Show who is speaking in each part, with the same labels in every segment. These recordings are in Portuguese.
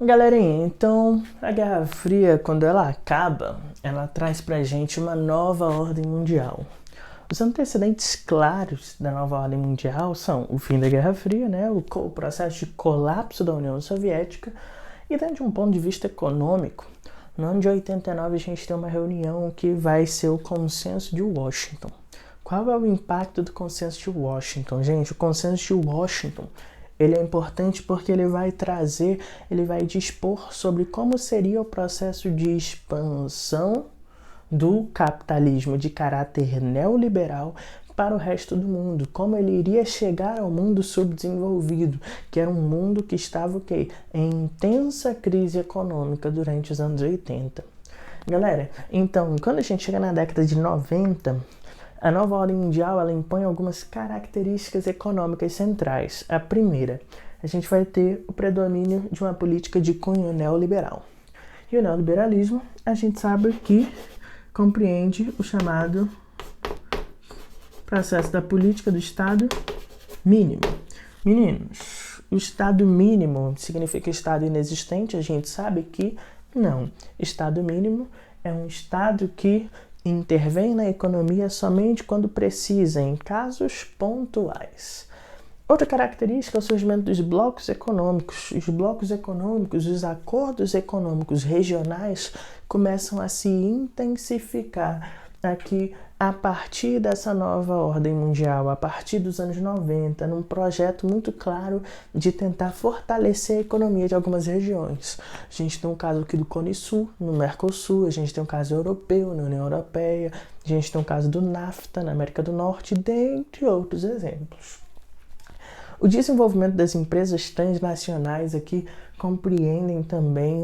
Speaker 1: Galerinha, então a Guerra Fria, quando ela acaba, ela traz pra gente uma nova ordem mundial. Os antecedentes claros da nova ordem mundial são o fim da Guerra Fria, né, o processo de colapso da União Soviética, e dentro de um ponto de vista econômico, no ano de 89 a gente tem uma reunião que vai ser o Consenso de Washington. Qual é o impacto do Consenso de Washington? Gente, o Consenso de Washington ele é importante porque ele vai dispor sobre como seria o processo de expansão do capitalismo de caráter neoliberal para o resto do mundo, como ele iria chegar ao mundo subdesenvolvido, que era um mundo que estava em intensa crise econômica durante os anos 80. Galera, então, quando a gente chega na década de 90, a nova ordem mundial ela impõe algumas características econômicas centrais. A primeira, a gente vai ter o predomínio de uma política de cunho neoliberal. E o neoliberalismo, a gente sabe que compreende o chamado processo da política do Estado mínimo. Meninos, o Estado mínimo significa Estado inexistente? A gente sabe que não. Estado mínimo é um Estado que intervém na economia somente quando precisa, em casos pontuais. Outra característica é o surgimento dos blocos econômicos. Os blocos econômicos, os acordos econômicos regionais começam a se intensificar aqui a partir dessa nova ordem mundial, a partir dos anos 90, num projeto muito claro de tentar fortalecer a economia de algumas regiões. A gente tem um caso aqui do Cone Sul, no Mercosul, a gente tem um caso europeu, na União Europeia, a gente tem um caso do NAFTA, na América do Norte, dentre outros exemplos. O desenvolvimento das empresas transnacionais aqui compreendem também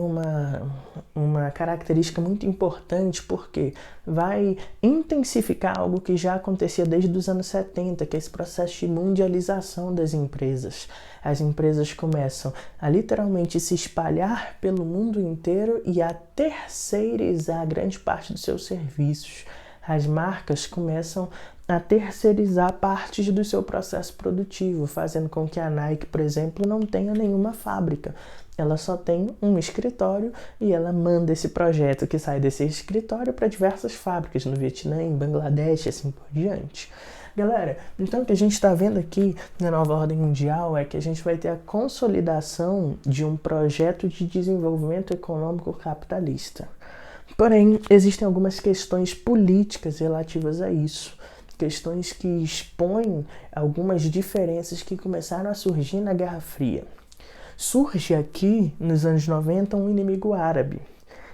Speaker 1: uma característica muito importante, porque vai intensificar algo que já acontecia desde os anos 70, que é esse processo de mundialização das empresas. As empresas começam a literalmente se espalhar pelo mundo inteiro e a terceirizar grande parte dos seus serviços. As marcas começam a terceirizar partes do seu processo produtivo, fazendo com que a Nike, por exemplo, não tenha nenhuma fábrica. Ela só tem um escritório e ela manda esse projeto que sai desse escritório para diversas fábricas no Vietnã, em Bangladesh e assim por diante. Galera, então o que a gente está vendo aqui na nova ordem mundial é que a gente vai ter a consolidação de um projeto de desenvolvimento econômico capitalista. Porém, existem algumas questões políticas relativas a isso. Questões que expõem algumas diferenças que começaram a surgir na Guerra Fria. Surge aqui, nos anos 90, um inimigo árabe.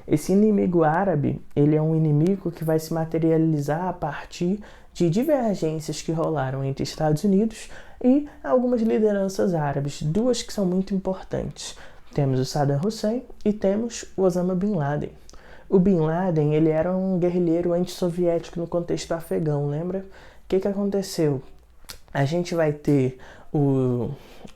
Speaker 1: Esse inimigo árabe, ele é um inimigo que vai se materializar a partir de divergências que rolaram entre Estados Unidos e algumas lideranças árabes, duas que são muito importantes. Temos o Saddam Hussein e temos o Osama Bin Laden. O Bin Laden, ele era um guerrilheiro antissoviético no contexto afegão, lembra? O que aconteceu? A gente vai ter o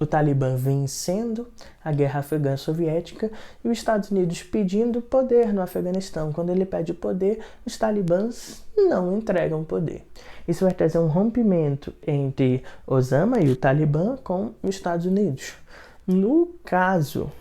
Speaker 1: Talibã vencendo a guerra afegã soviética e os Estados Unidos pedindo poder no Afeganistão. Quando ele pede poder, os talibãs não entregam poder. Isso vai trazer um rompimento entre Osama e o Talibã com os Estados Unidos. No caso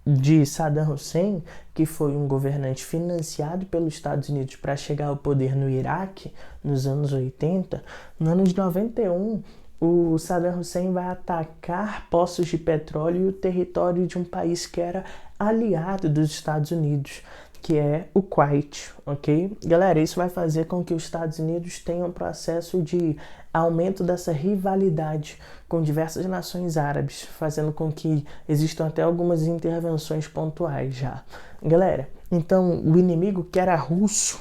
Speaker 1: de Saddam Hussein, que foi um governante financiado pelos Estados Unidos para chegar ao poder no Iraque nos anos 80, no ano de 91, o Saddam Hussein vai atacar poços de petróleo e o território de um país que era aliado dos Estados Unidos, que é o Kuwait, ok? Galera, isso vai fazer com que os Estados Unidos tenham um processo de aumento dessa rivalidade com diversas nações árabes, fazendo com que existam até algumas intervenções pontuais já. Galera, então o inimigo que era russo,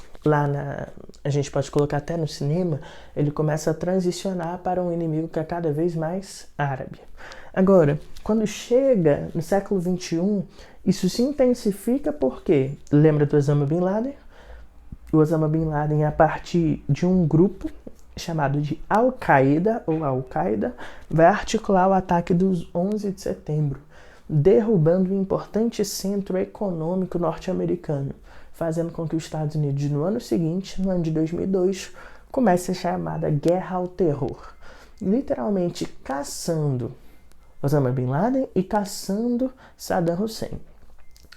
Speaker 1: a gente pode colocar até no cinema, ele começa a transicionar para um inimigo que é cada vez mais árabe. Agora, quando chega no século XXI, isso se intensifica porque, lembra do Osama Bin Laden? O Osama Bin Laden, a partir de um grupo chamado de Al-Qaeda, vai articular o ataque dos 11 de setembro, derrubando um importante centro econômico norte-americano, fazendo com que os Estados Unidos, no ano seguinte, no ano de 2002, comece a chamada Guerra ao Terror, literalmente caçando Osama Bin Laden e caçando Saddam Hussein.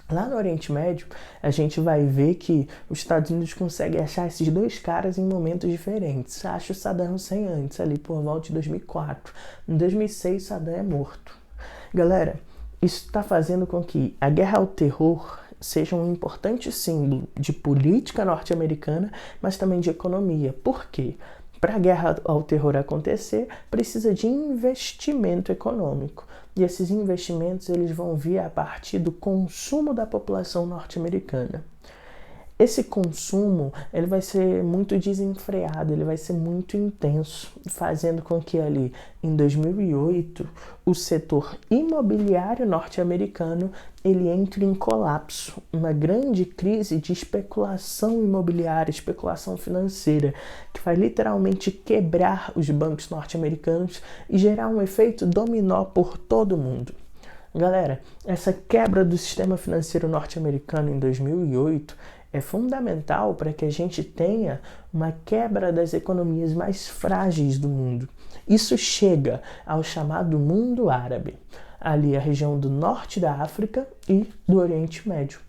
Speaker 1: Lá no Oriente Médio, a gente vai ver que os Estados Unidos conseguem achar esses dois caras em momentos diferentes. Acha o Saddam Hussein antes, ali por volta de 2004. Em 2006, Saddam é morto. Galera, isso está fazendo com que a guerra ao terror seja um importante símbolo de política norte-americana, mas também de economia. Por quê? Para a guerra ao terror acontecer, precisa de investimento econômico. E esses investimentos eles vão vir a partir do consumo da população norte-americana. Esse consumo ele vai ser muito desenfreado, ele vai ser muito intenso, fazendo com que ali em 2008 o setor imobiliário norte-americano ele entre em colapso, uma grande crise de especulação imobiliária, especulação financeira, que vai literalmente quebrar os bancos norte-americanos e gerar um efeito dominó por todo o mundo. Galera, essa quebra do sistema financeiro norte-americano em 2008 é fundamental para que a gente tenha uma quebra das economias mais frágeis do mundo. Isso chega ao chamado mundo árabe, ali a região do norte da África e do Oriente Médio,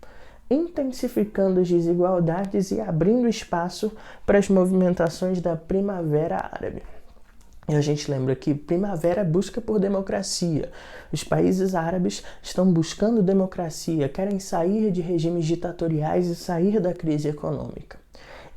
Speaker 1: intensificando as desigualdades e abrindo espaço para as movimentações da Primavera Árabe. E a gente lembra que primavera busca por democracia. Os países árabes estão buscando democracia, querem sair de regimes ditatoriais e sair da crise econômica.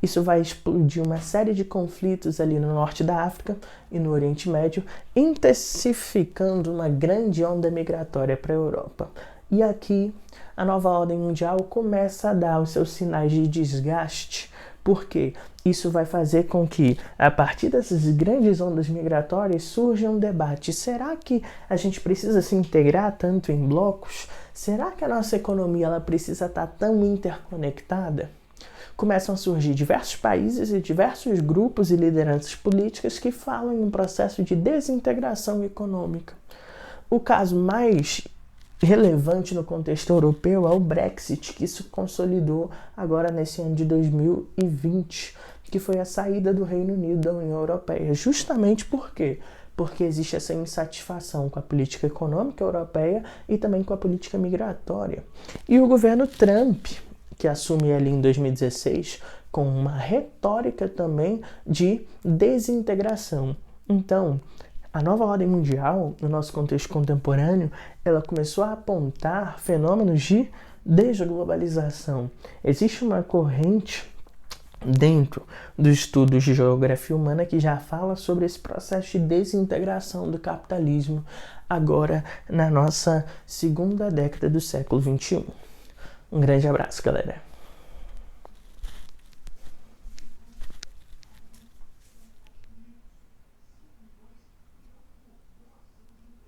Speaker 1: Isso vai explodir uma série de conflitos ali no norte da África e no Oriente Médio, intensificando uma grande onda migratória para a Europa. E aqui a nova ordem mundial começa a dar os seus sinais de desgaste. Por quê? Isso vai fazer com que, a partir dessas grandes ondas migratórias, surja um debate. Será que a gente precisa se integrar tanto em blocos? Será que a nossa economia ela precisa estar tão interconectada? Começam a surgir diversos países e diversos grupos e lideranças políticas que falam em um processo de desintegração econômica. O caso mais relevante no contexto europeu é o Brexit, que se consolidou agora nesse ano de 2020, que foi a saída do Reino Unido da União Europeia. Justamente por quê? Porque existe essa insatisfação com a política econômica europeia e também com a política migratória. E o governo Trump, que assume ali em 2016, com uma retórica também de desintegração. Então, a nova ordem mundial, no nosso contexto contemporâneo, ela começou a apontar fenômenos de desglobalização. Existe uma corrente dentro dos estudos de geografia humana que já fala sobre esse processo de desintegração do capitalismo agora na nossa segunda década do século XXI. Um grande abraço, galera!